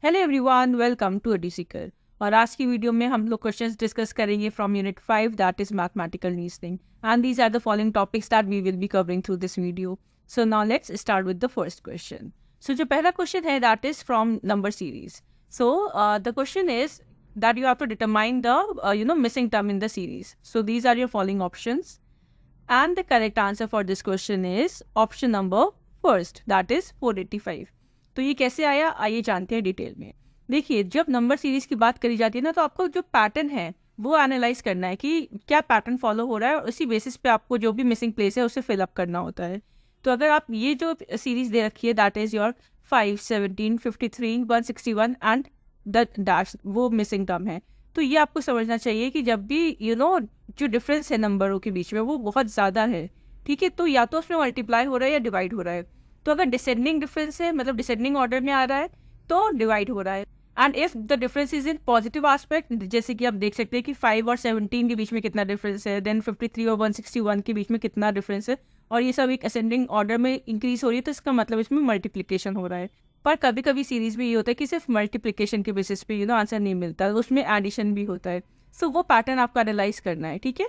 Hello everyone, welcome to Eduseeker. और आज की वीडियो में हम लोग क्वेश्चंस डिस्कस करेंगे from unit 5 that is mathematical reasoning and these are the following topics that we will be covering through this video. So now let's start with the first question. So जो पहला question है that is from number series. So the question is that you have to determine the missing term in the series. So these are your following options, and the correct answer for this question is option number first, that is 485. तो ये कैसे आया आइए जानते हैं detail में। देखिए, जब नंबर सीरीज की बात करी जाती है ना, तो आपको जो पैटर्न है वो एनालाइज करना है कि क्या पैटर्न फॉलो हो रहा है, और उसी बेसिस पे आपको जो भी मिसिंग प्लेस है उसे फिलअप करना होता है। तो अगर आप ये जो सीरीज दे रखी है that is your 5, 17, 53, 161 and the dash, वो मिसिंग टर्म है, तो ये आपको समझना चाहिए कि जब भी जो डिफरेंस है नंबरों के बीच में वो बहुत ज़्यादा है, ठीक है, तो या तो उसमें मल्टीप्लाई हो रहा है या डिवाइड हो रहा है। तो अगर डिसेंडिंग डिफरेंस है, मतलब डिसेंडिंग ऑर्डर में आ रहा है, तो डिवाइड हो रहा है। And if the difference is in positive aspect, जैसे कि आप देख सकते हैं कि 5 और 17 के बीच में कितना डिफरेंस है, देन 53 और 161 के बीच में कितना डिफरेंस है, और ये सब एक असेंडिंग ऑर्डर में इंक्रीज हो रही है, तो इसका मतलब इसमें मल्टीप्लिकेशन हो रहा है। पर कभी कभी सीरीज में ये होता है कि सिर्फ मल्टीप्लिकेशन के बेसिस पे आंसर नहीं मिलता, उसमें एडिशन भी होता है। सो वो पैटर्न आपको एनालाइज करना है, ठीक है।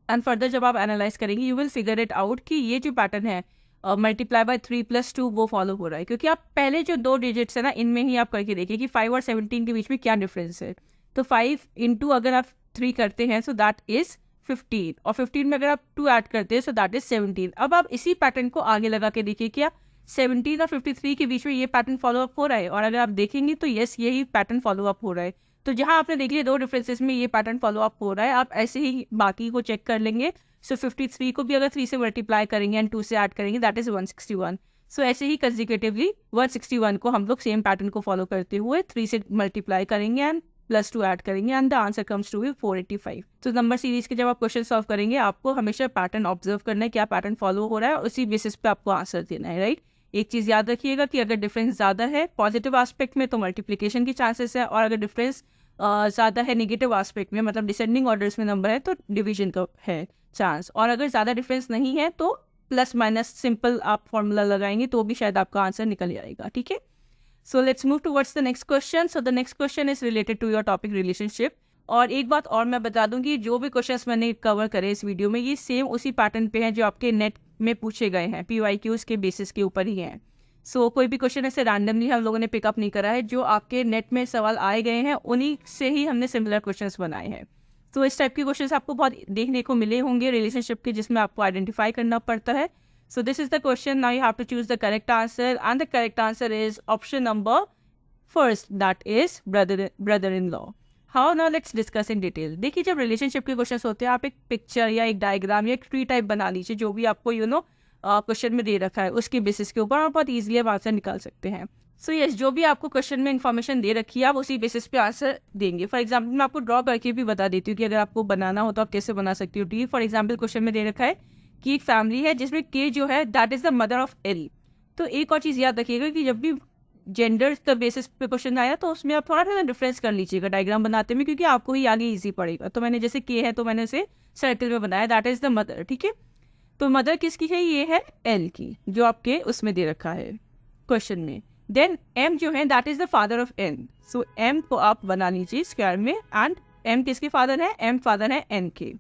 एंड फर्दर जब आप एनालाइज करेंगे you will figure it out कि ये जो पैटर्न है मल्टीप्लाई बाय 3+2 वो फॉलो हो रहा है, क्योंकि आप पहले जो 2 डिजिट्स है ना, इनमें ही आप करके देखिए कि 5 और 17 के बीच में क्या डिफरेंस है। तो 5 इंटू अगर आप 3 करते हैं सो दैट इज 15, और 15 में अगर आप 2 ऐड करते हैं सो दैट इज 17। अब आप इसी पैटर्न को आगे लगा के देखिए क्या 17 और 53 के बीच में ये पैटर्न फॉलो अप हो रहा है, और अगर आप देखेंगे तो यस, यही पैटर्न फॉलो अप हो रहा है। तो जहां आपने देख लिया 2 डिफरेंसेस में ये पैटर्न फॉलो अप हो रहा है, आप ऐसे ही बाकी को चेक कर लेंगे। सो 53 को भी अगर 3 से मल्टीप्लाई करेंगे एंड 2 से ऐड करेंगे दैट इज 161। सो ऐसे ही कंसेक्यूटिवली 161 को हम लोग सेम पैटर्न को फॉलो करते हुए 3 से मल्टीप्लाई करेंगे एंड +2 ऐड करेंगे and the answer comes to be 485। तो नंबर सीरीज के जब आप क्वेश्चन सॉल्व करेंगे आपको हमेशा पैटर्न ऑब्जर्व करना है, क्या पैटर्न फॉलो हो रहा है, और उसी बेसिस पे आपको आंसर देना है, राइट। एक चीज़ याद रखिएगा कि अगर डिफरेंस ज़्यादा है पॉजिटिव एस्पेक्ट में तो मल्टीप्लिकेशन की चांसेस है, और अगर डिफरेंस ज़्यादा है नेगेटिव एस्पेक्ट में, मतलब डिसेंडिंग ऑर्डर्स में नंबर है, तो डिवीजन का है चांस। और अगर ज़्यादा डिफरेंस नहीं है तो प्लस माइनस सिंपल आप फॉर्मूला लगाएंगे तो भी शायद आपका आंसर निकल जाएगा, ठीक है। So let's move towards the next question. So the next question is related to your topic relationship. और एक बात और मैं बता दूं कि जो भी क्वेश्चंस मैंने कवर करे इस वीडियो में ये सेम उसी पैटर्न पे हैं जो आपके नेट में पूछे गए हैं, PYQs के बेसिस के ऊपर ही हैं। सो कोई भी क्वेश्चन ऐसे रैंडमली हम लोगों ने पिकअप नहीं करा है, जो आपके नेट में सवाल आए गए हैं उन्हीं से ही हमने सिमिलर क्वेश्चंस बनाए हैं। तो इस टाइप के क्वेश्चंस आपको बहुत देखने को मिले होंगे रिलेशनशिप के, जिसमें आपको आइडेंटिफाई करना पड़ता है। So this is the question, now you have to choose the correct answer, and the correct answer is option number first, that is brother in law. How, now let's discuss in detail. देखिए, जब relationship के question होते हैं आप एक picture या एक diagram या एक ट्री टाइप बना लीजिए, जो भी आपको क्वेश्चन में दे रखा है उसके बेसिस के ऊपर, और बहुत ईजिली आप आंसर निकाल सकते हैं। सो यस, जो भी आपको क्वेश्चन में इन्फॉर्मेशन दे रखी है आप उसी बेसिस पे आंसर देंगे। फॉर एग्जाम्पल मैं आपको ड्रॉ करके भी बता देती हूँ कि अगर आपको बनाना हो तो आप कैसे बना सकती हो। टी फॉर एग्जाम्पल क्वेश्चन में दे रखा है कि एक फैमिली है जिसमें के जो है that is the mother of L. तो एक और चीज़ याद रखिएगा कि जब भी जेंडर का बेसिस पे क्वेश्चन आया तो उसमें आप थोड़ा सा डिफरेंस कर लीजिएगा डायग्राम बनाते में, क्योंकि आपको ही आगे ईजी पड़ेगा। तो मैंने जैसे के है तो मैंने उसे सर्कल में बनाया, दैट इज द मदर, ठीक है। तो मदर किसकी है, ये है एल की, जो आपके उसमें दे रखा है क्वेश्चन में। देन एम जो है that is the father of N. So M को आप बना लीजिए स्क्वायर में, एंड एम किसके फादर है, एम फादर है एन के।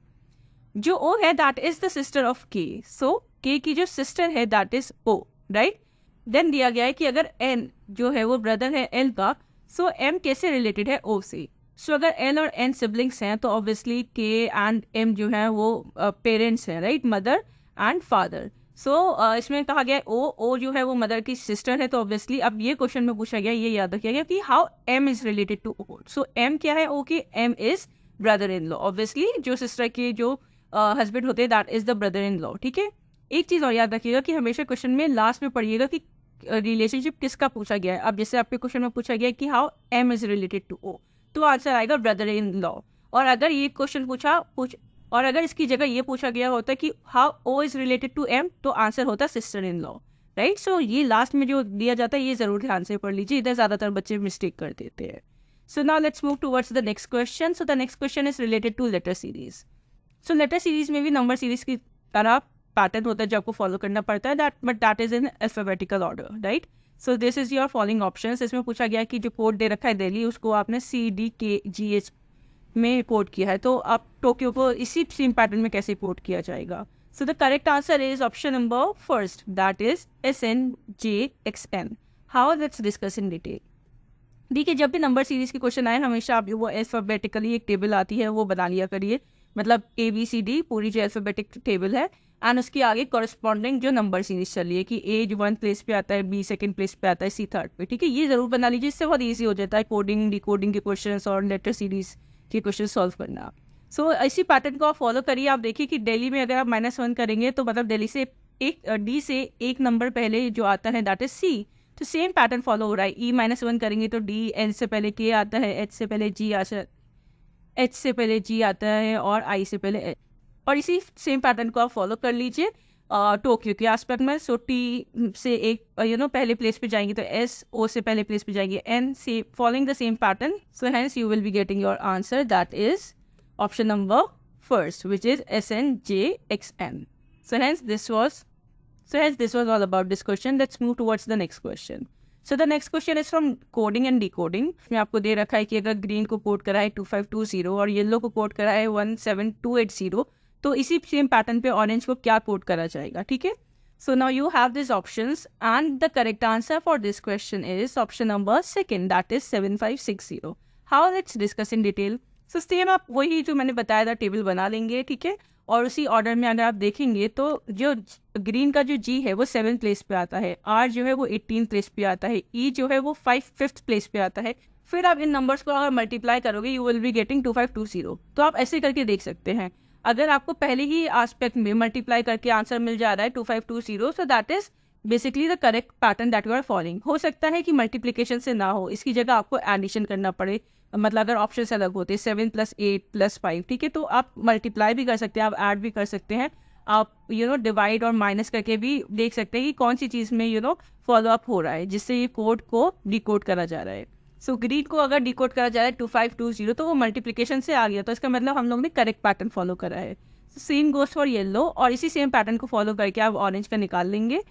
जो ओ है that is the sister of K. So K की जो सिस्टर है that is O, right. Then दिया गया है कि अगर एन जो है वो ब्रदर है एल का, सो एम कैसे रिलेटेड है ओ से। सो अगर एल और एन सिबलिंग्स हैं तो ऑब्वियसली के एंड एम जो है वो पेरेंट्स हैं, राइट, मदर एंड फादर। सो इसमें कहा गया है ओ जो है वो मदर की सिस्टर है, तो ऑब्वियसली अब ये क्वेश्चन में पूछा गया, ये याद रखिएगा कि how M is related to O. So M क्या है ओ की, M is brother in law. Obviously जो सिस्टर के जो हस्बैंड होते हैं that is the brother in law, ठीक है। एक चीज़ और याद रखिएगा कि हमेशा क्वेश्चन में लास्ट में पढ़िएगा कि रिलेशनशिप किसका पूछा गया है। अब जैसे आपके क्वेश्चन में पूछा गया है कि how M is related to O, तो आंसर आएगा ब्रदर इन लॉ। और अगर ये क्वेश्चन और अगर इसकी जगह ये पूछा गया होता कि how O is related to M, तो आंसर होता sister in law, right. So ये लास्ट में जो दिया जाता है ये जरूर ध्यान से पढ़ लीजिए, इधर ज्यादातर बच्चे मिस्टेक कर देते हैं। So now let's move towards the next question. So the next question is related to letter series. So letter series में भी नंबर सीरीज की तरह पैटर्न होता है जो आपको फॉलो करना पड़ता है, but that is in alphabetical order, right. So this is your following options. इसमें पूछा गया कि जो कोड दे रखा है दिल्ली, उसको आपने CDKGH में कोड किया है, तो आप टोक्यो को इसी सेम पैटर्न में कैसे कोड किया जाएगा? So the correct answer is option number first, that is SNJXN। How, let's discuss in detail. देखिए, जब भी नंबर सीरीज के क्वेश्चन आए, हमेशा आप वो अल्फाबेटिकली एक टेबल आती है वो बना लिया करिए, मतलब ABCD पूरी जो अल्फाबेटिक टेबल है, एंड उसके आगे कॉरस्पॉन्डिंग जो नंबर सीरीज चल रही है कि A जो 1 प्लेस पे आता है, B सेकंड प्लेस पे आता है, C थर्ड पे। ठीक है, ये जरूर बना लीजिए, इससे बहुत ईजी हो जाता है कोडिंग डिकोडिंग के क्वेश्चन और लेटर सीरीज के क्वेश्चन सॉल्व करना। सो इसी पैटर्न को आप फॉलो करिए। आप देखिए कि दिल्ली में अगर आप -1 करेंगे तो मतलब दिल्ली से D से एक नंबर पहले जो आता है दैट इज C, तो सेम पैटर्न फॉलो हो रहा है। E-1 करेंगे तो D, N से पहले K आता है, H से पहले G आता है और I से पहले H, और इसी सेम पैटर्न को आप फॉलो कर लीजिए टोक्यो के एस्पेक्ट में। सो T से एक पहले प्लेस पे जाएंगे तो S, O से पहले प्लेस पे जाएंगे N, से following the same pattern. So hence you will be getting your answer, that is option number first, which is SNJXN. So hence this was all about this question. Let's move towards the next question. So the next question is from coding and decoding. इसमें आपको दे रखा है कि अगर green को code करा है 2520 और येलो को कोड करा है 17280, तो इसी सेम पैटर्न पे ऑरेंज को क्या कोड करा जाएगा? ठीक है, so now you have these options and the correct answer for this question is option number second, that is 7560. How, let's discuss in detail. So same आप वही जो मैंने बताया था टेबल बना लेंगे, ठीक है, और उसी ऑर्डर में अगर आप देखेंगे तो जो ग्रीन का जो G है वो 7th प्लेस पे आता है, R जो है वो 18th प्लेस पे आता है, E जो है वो 5th प्लेस पे आता है। फिर आप इन नंबर्स को अगर मल्टीप्लाई करोगे यू विल बी गेटिंग 2520। तो आप ऐसे करके देख सकते हैं, अगर आपको पहले ही एस्पेक्ट में मल्टीप्लाई करके आंसर मिल जा रहा है 2520, so that is basically the correct pattern that you are following. हो सकता है कि मल्टीप्लिकेशन से ना हो, इसकी जगह आपको एडिशन करना पड़े, मतलब अगर ऑप्शन अलग होते 7 + 8 + 5, ठीक है, तो आप मल्टीप्लाई भी कर सकते हैं, आप ऐड भी कर सकते हैं, आप डिवाइड और माइनस करके भी देख सकते हैं कि कौन सी चीज़ में फॉलो अप हो रहा है जिससे ये कोड को डिकोड करा जा रहा है। सो ग्रीन को अगर डिकोड करा जा रहा है 2520 तो वो मल्टीप्लिकेशन से आ गया, तो इसका मतलब हम लोग ने करेक्ट पैटर्न फॉलो करा है। सेम गोज फॉर येलो, और इसी सेम पैटर्न को फॉलो करके आप ऑरेंज का निकाल लेंगे।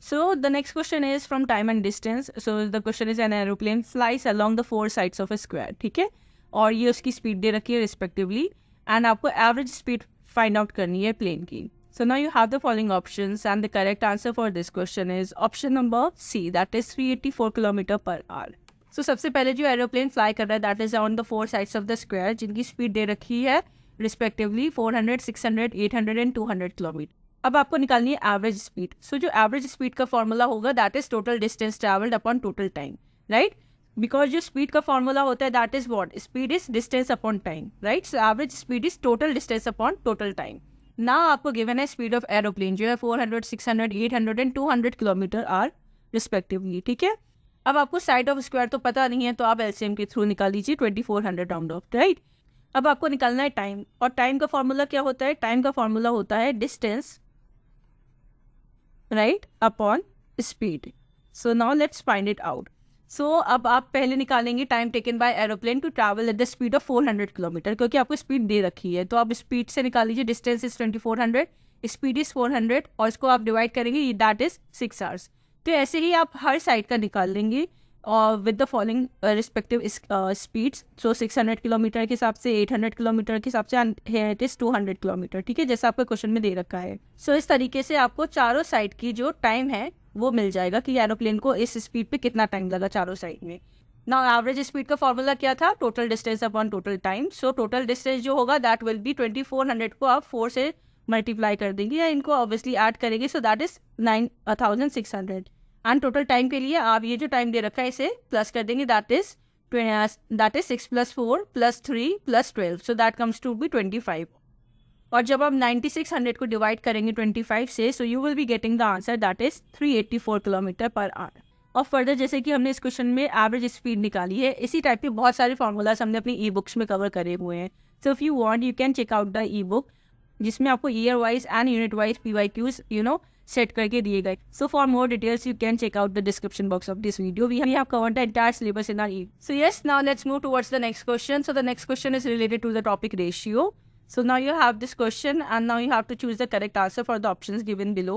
So the next question is from time and distance. So the question is an aeroplane flies along the 4 sides of a square. ठीक है, और ये उसकी स्पीड दे रखी है रिस्पेक्टिवली, एंड आपको एवरेज स्पीड फाइंड आउट करनी है प्लेन की। So now you have the following options and the correct answer for this question is option number C, that is 384 km/h. So सबसे पहले जो एरोप्लेन फ्लाई कर रहा है that is on the 4 sides of the square, जिनकी speed दे रखी है respectively 400, 600, 800 and 200 kilometre. अब आपको निकालनी है एवरेज स्पीड। सो जो एवरेज स्पीड का फॉर्मूला होगा that is total distance travelled upon total time, right? Because जो स्पीड का फॉर्मूला होता है that is what, speed is distance upon time, right? So average speed is total distance upon total time. ना आपको given है speed of aeroplane जो है 400, 600, 800 and 200 km/h respectively, ठीक है। अब आपको साइड ऑफ स्क्वायर तो पता नहीं है, तो आप एलसीएम के थ्रू निकाल लीजिए 2400 राउंड ऑफ, राइट? अब आपको निकालना है टाइम, और टाइम का फॉर्मूला क्या होता है? टाइम का फॉर्मूला होता है distance, right, upon speed. So now let's find it out. So अब आप पहले निकालेंगे time taken by aeroplane to travel at the speed of 400 kilometre, क्योंकि आपको स्पीड दे रखी है, तो आप स्पीड से निकाल लीजिए। डिस्टेंस इज 2400, स्पीड इज 400, और इसको आप डिवाइड करेंगे, दैट इज 6 आवर्स। तो ऐसे ही आप हर साइड का निकाल लेंगे और with the following respective speeds. So 600 kilometre के हिसाब से, 800 किलोमीटर के हिसाब से, एंड इट इज 200 किलोमीटर, ठीक है, जैसा आपका क्वेश्चन में दे रखा है। सो इस तरीके से आपको चारों साइड की जो टाइम है वो मिल जाएगा कि एरोप्लेन को इस स्पीड पे कितना टाइम लगा चारों साइड में। नाउ एवरेज स्पीड का फॉर्मूला क्या था? Total distance upon total time. So total distance जो होगा दैट विल बी 2400 को आप 4 से मल्टीप्लाई कर देंगे या इनको ऑब्वियसली ऐड करेंगे, सो that is 9600। And total time के लिए आप ये जो टाइम दे रखा है इसे प्लस कर देंगे, that is 6 + 4 + 3 + 12, so that comes to be 25। और जब आप 9600 को डिवाइड करेंगे 25 से, सो you will be getting the answer that is 384 km/h। और फर्दर जैसे कि हमने इस क्वेश्चन में एवरेज स्पीड निकाली है, इसी टाइप के बहुत सारे फॉर्मूलाज हमने अपनी ई बुक्स में कवर करे हुए हैं। So if you want you can check out the ebook, जिसमें आपको year wise and unit wise PYQs set करके दिए गए। So for more details you can check out the description box of this video. We have covered the entire syllabus in our e. So yes, now let's move towards the next question. So the next question is related to the topic ratio. So now you have this question and now you have to choose the correct answer for the options given below.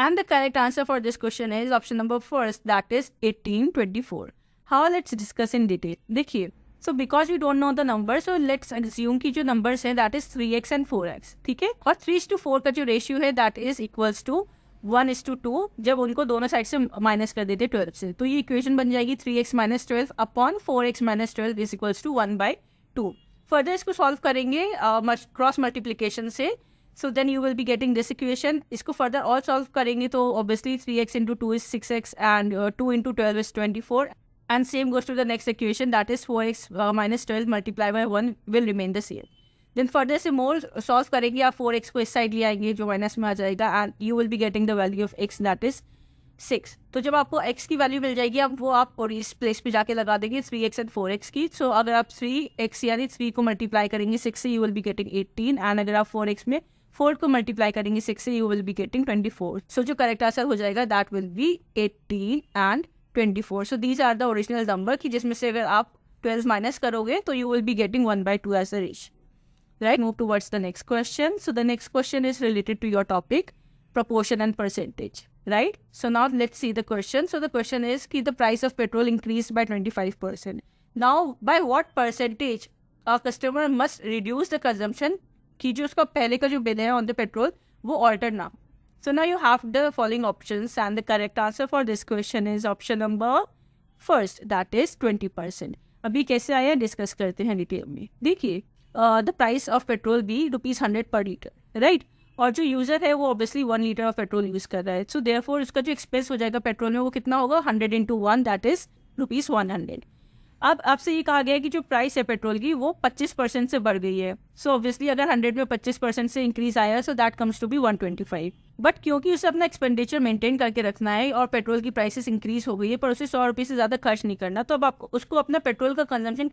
And the correct answer for this question is option number first, that is 1824. How? Let's discuss in detail. देखिए, so because we don't know the number, so let's assume कि जो numbers है that is 3x and 4x, ठीक है, और 3:4 का जो ratio है that is equals to 1:2 जब उनको दोनों साइड से माइनस कर देते 12 से, तो ये इक्वेशन बन जाएगी 3x - 12 upon 4x - 12 is equals to 1/2. Further इसको सॉल्व करेंगे क्रॉस मल्टीप्लिकेशन से, so then you will be getting this equation. इसको फर्दर और सॉल्व करेंगे तो obviously 3x × 2 is 6x and 2 × 12 is 24 and same goes to the next equation that is 4x - 12 multiply by 1 will remain the same. Then further से more solve करेंगे, आप 4x को इस side ले आएंगे जो माइनस में आ जाएगा and you will be getting the value of x that is 6. तो जब आपको x की वैल्यू मिल जाएगी अब वो आप और इस प्लेस पे जाके लगा देंगे 3x एंड 4x की. सो अगर आप 3x यानी 3 को मल्टीप्लाई करेंगे 6 से you will be getting 18 and अगर आप 4x में 4 को मल्टीप्लाई करेंगे 6 से you will be getting 24. So जो करेक्ट आंसर हो जाएगा that will be 18 and 24. So these are the original number कि जिसमें से अगर आप 12 माइनस करोगे तो you will be getting 1/2 as the ratio. Right, move towards the next question. So the next question is related to your topic, proportion and percentage. Right. So now let's see the question. So the question is कि the price of petrol increased by 25%. Now by what percentage a customer must reduce the consumption कि जो उसका पहले का जो bill है on the petrol वो alter ना. So now you have the following options and the correct answer for this question is option number first, that is 20%. अभी कैसे आया डिस्कस करते हैं डिटेल में. देखिए द प्राइस ऑफ पेट्रोल भी ₹100 पर लीटर, राइट, और जो यूज़र है वो obviously 1 litre of petrol use कर रहा है. सो देयरफॉर उसका जो एक्सपेंस हो जाएगा पेट्रोल में वो कितना होगा 100 × 1 दैट इज ₹100. अब आपसे ये कहा गया है कि जो प्राइस है पेट्रोल की वो 25% से बढ़ गई है. सो ऑब्वियसली अगर 100 में 25% से इंक्रीज आया so that comes to be 125. But क्योंकि उसे अपना एक्सपेंडिचर मेंटेन करके रखना है और पेट्रोल की प्राइसेस इंक्रीज हो गई है पर उसे 100 रुपये से ज़्यादा खर्च नहीं करना, तो अब आपको उसको अपना पेट्रोल का कंजम्पशन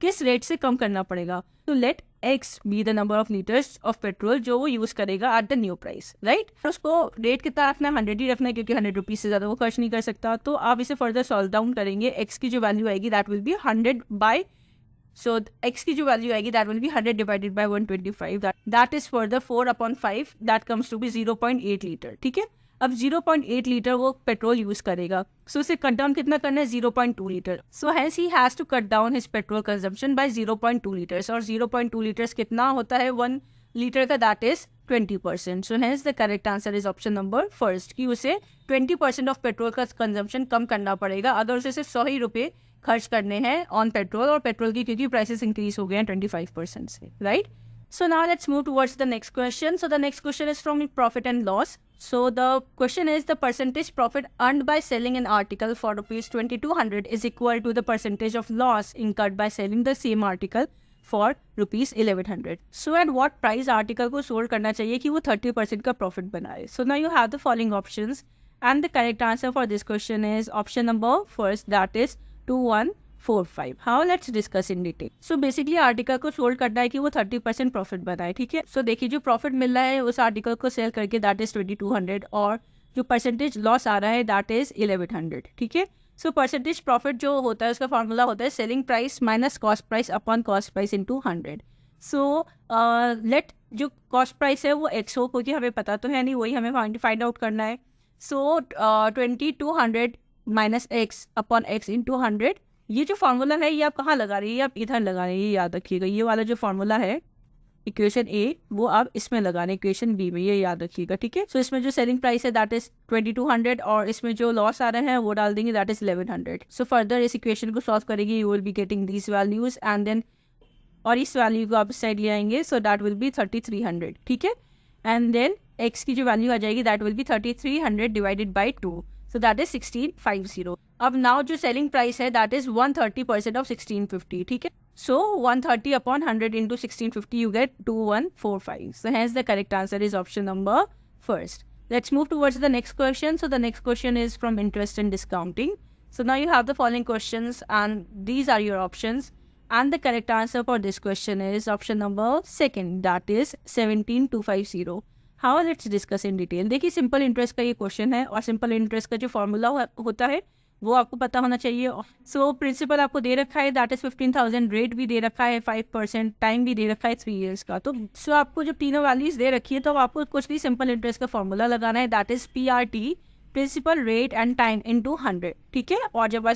किस रेट से कम करना पड़ेगा. तो let x be the number of litres of petrol जो वो यूज़ करेगा at the new price, right. उसको रेट कितना रखना है 100 ही रखना है क्योंकि 100 रुपीज़ से ज़्यादा वो खर्च नहीं कर सकता. तो आप इसे फर्दर सॉल्व डाउन करेंगे, एक्स की जो वैल्यू आएगी that will be 100 by, so x की जो वैल्यू आएगी that will be 100 divided by 125 that is for the 4/5 that comes to be 0.8 litre. ठीक है, अब 0.8 लीटर वो पेट्रोल यूज करेगा. सो इसे कट डाउन कितना करना है 0.2 litre. So hence he has to cut down his petrol consumption by 0.2 litres और 0.2 लीटर्स कितना होता है 1 लीटर का, that is 20%. So hence the correct answer is option number first कि उसे 20% ऑफ पेट्रोल का कंजम्पशन कम करना पड़ेगा अगर उसे सिर्फ 100 ही रुपये खर्च करने हैं ऑन पेट्रोल और पेट्रोल की क्योंकि प्राइसेस इंक्रीज हो गए हैं 25% से, right. So now let's move towards the next question. So the next question is from profit and loss. So the question is the percentage profit earned by selling an article for ₹2200 is equal to the percentage of loss incurred by selling the same article for ₹1100. So at what price article को sold करना चाहिए कि वो 30% का profit बनाए. So now you have the following options and the correct answer for this question is option number first, that is 2145. How? Let's discuss in detail. So basically article को sold करना है कि वो 30% प्रॉफिट बनाए. ठीक है, सो देखिए जो प्रॉफिट मिल रहा है उस आर्टिकल को सेल करके दैट इज 2200 और जो परसेंटेज लॉस आ रहा है दैट इज 1100. ठीक है, सो परसेंटेज प्रॉफिट जो होता है उसका फॉर्मूला होता है selling price minus cost price upon cost price into 100. So let जो कॉस्ट प्राइस है वो एक्स हो क्योंकि हमें पता तो है नहीं, वही हमें फाइंड आउट करना है. सो 2200 minus x upon x into 100. ये जो फार्मूला है ये आप कहाँ लगा रही है, आप इधर लगा रही है, ये याद रखिएगा. ये वाला जो फार्मूला है इक्वेशन ए वो आप इसमें लगा रहे हैं इक्वेशन बी में, ये याद रखिएगा. ठीक है, सो इसमें जो सेलिंग प्राइस है दैट इज 2200 और इसमें जो लॉस आ रहे हैं वो डाल देंगे दैट इज 1100. सो फर्दर इस इक्वेशन को सॉल्व करेंगे you will be getting these values and then और इस वैल्यू को आप इस साइड ले आएंगे सो दैट विल बी 3300. ठीक है, एंड देन एक्स की जो वैल्यू आ जाएगी that will B 3300 divided by 2 so that is 1650. अब नाउ जो सेलिंग प्राइस है दैट इज 130% ऑफ 1650. ठीक है, सो 130 upon 100 into 1650 you get 2145. So has the correct answer is option number first. Let's move towards the next question. So the next question is from interest and discounting. So now you have the following questions and these are your options and the correct answer for this question is option number second, that is 17250. How? Let's discuss in detail. देखिए simple interest का ये question है और simple interest का जो formula होता है वो आपको पता होना चाहिए। सो प्रिंसिपल आपको दे रखा है दैट इज 15,000, रेट भी दे रखा है 5%, टाइम भी दे रखा है 3 years का। तो सो आपको जब तीनों वैल्यूज दे रखी है तो आपको कुछ भी सिंपल इंटरेस्ट का फॉर्मूला लगाना है that is PRT, principal rate and time into 100, ठीक है। और जब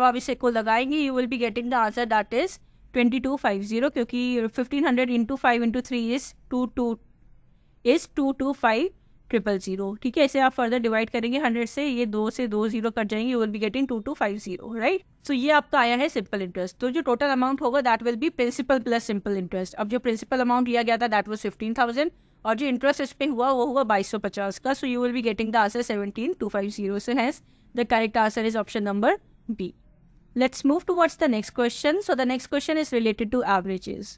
आप इसे को लगाएंगे you will be getting the answer that is 2250, क्योंकि 1500 इंटू 5 इंटू 3 इज 225000, ठीक है। इसे आप फर्दर डिवाइड करेंगे 100 से, ये 2 से 2 जीरो कट जाएंगे, you will be getting 2250, right. So ये आपका आया है सिंपल इंटरेस्ट। तो जो टोटल अमाउंट होगा that will be principal plus simple interest. अब जो प्रिंसिपल अमाउंट दिया गया था दैट वाज 15,000 और जो इंटरेस्ट इस पे हुआ वो हुआ 2250 का। So you will be getting the answer 17,250। So has the correct answer is option number B. Let's move towards the next question. So the next question is related to averages.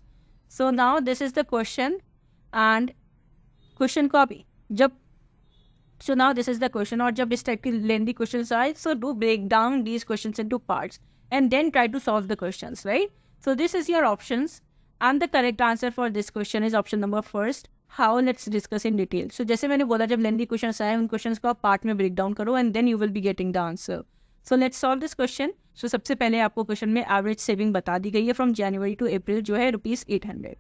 So now this is the question and question को आप जब so now this is the question और जब इस type की lengthy questions आए so do break down these questions into parts and then try to solve the questions, right? So this is your options and the correct answer for this question is option number first. How? Let's discuss in detail. So जैसे मैंने बोला जब lengthy questions आए उन questions को आप part में break down करो and then you will be getting the answer. So let's solve this question. So सबसे पहले आपको क्वेश्चन में एवरेज सेविंग बता दी गई है फ्रॉम जनवरी टू अप्रैल जो है ₹800,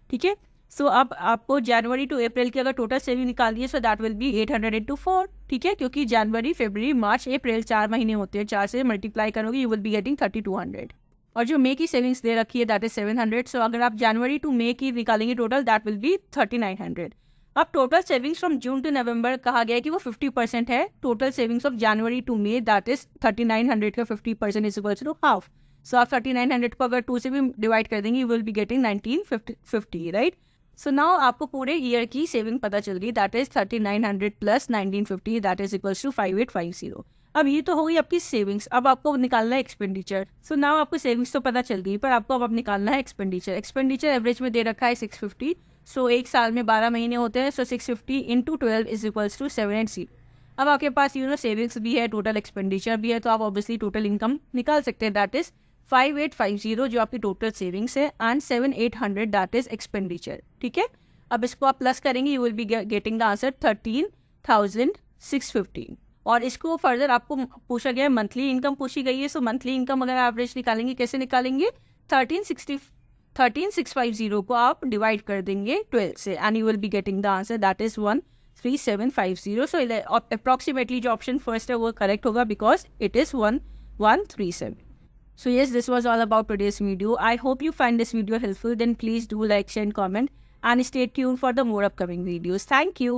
ठीक है। सो अब आपको जनवरी टू अप्रैल की अगर टोटल सेविंग निकाल दी है so that will B 800 into 4, ठीक है, क्योंकि जनवरी फरवरी मार्च अप्रैल 4 महीने होते हैं, 4 से मल्टीप्लाई करोगे यू विल बी गेटिंग 3200। और जो मे की सेविंग्स दे रखी है दैट इज 700। सो अगर आप जनवरी टू मे की निकालेंगे टोटल दैट विल बी 3900। अब total savings from June to November कहा गया है कि वो 50% है। Total savings of January to May that is 3900 का 50% is equals to half. So आप 3900 को अगर 2 से भी डिवाइड कर देंगे you will be getting 1950, right. So now आपको पूरे ईयर की सेविंग पता चल गई that is 3900 plus 1950 that is equals to 5850। अब ये तो हो गई आपकी सेविंग्स। अब आपको निकालना है एक्सपेंडिचर। सो नाउ आपको सेविंग्स तो पता चल गई पर आपको अब निकालना है एक्सपेंडिचर। एक्सपेंडिचर एवरेज में दे रखा है 650। सो एक साल में 12 महीने होते हैं। सो 650 इंटू 12 इज इक्वल्स टू 780। अब आपके पास सेविंग्स भी है, टोटल एक्सपेंडिचर भी है, तो आप ऑब्वियसली टोटल इनकम निकाल सकते हैं दैट इज 5850 जो आपकी टोटल सेविंग्स है एंड 7800 दैट इज एक्सपेंडिचर, ठीक है। अब इसको आप प्लस करेंगे you will be getting the answer 13,650। और इसको फर्दर आपको पूछा गया है मंथली इनकम पूछी गई है। सो मंथली इनकम अगर एवरेज निकालेंगे कैसे निकालेंगे, 13,650 को आप डिवाइड कर देंगे 12 से and you will be getting the answer that is 13750। So approximately जो ऑप्शन फर्स्ट है वो करेक्ट होगा because it is 1137। So yes, this was all about today's video. I hope you find this video helpful. Then please do like, share and comment and stay tuned for the more upcoming videos. Thank you.